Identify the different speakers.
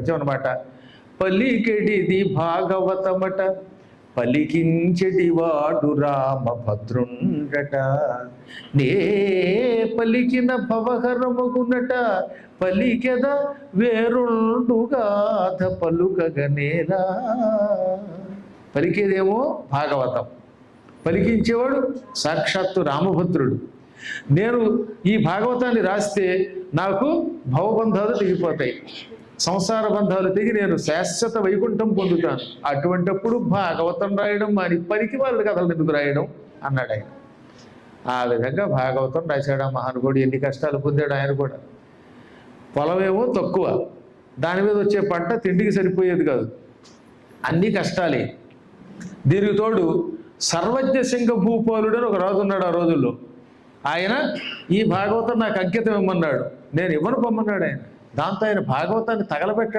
Speaker 1: పద్యం అనమాట. పలికెడిది భాగవతమట, పలికించెడివాడు రామభద్రుండట, నే పలికిన భవహరమగునట, పలికెద వేరుండుగాథ పలుకగనేలా. పలికేదేమో భాగవతం, పలికించేవాడు సాక్షాత్తు రామభద్రుడు. నేను ఈ భాగవతాన్ని రాస్తే నాకు భవబంధాలు తెగిపోతాయి, సంసార బంధాలు తెగి నేను శాశ్వత వైకుంఠం పొందుతాను. అటువంటప్పుడు భాగవతం రాయడం మాని పనికి వాళ్ళ కథలు ఎందుకు రాయడం అన్నాడు ఆయన. ఆ విధంగా భాగవతం రాశాడు ఆ మహానుభావుడు. ఎన్ని కష్టాలు పొందాడు ఆయన కూడా. పొలమేమో తక్కువ, దాని మీద వచ్చే పంట తిండికి సరిపోయేది కాదు, అన్ని కష్టాలే. దీనికి తోడు సర్వజ్ఞ సింగ భూపాలుడు అని ఒక రాజు ఉన్నాడు ఆ రోజుల్లో. ఆయన ఈ భాగవతం నాకు అంకితం ఇమ్మన్నాడు, నేను ఇవ్వను పొమ్మన్నాడు ఆయన. దాంతో ఆయన భాగవతాన్ని తగలబెట్టాడు.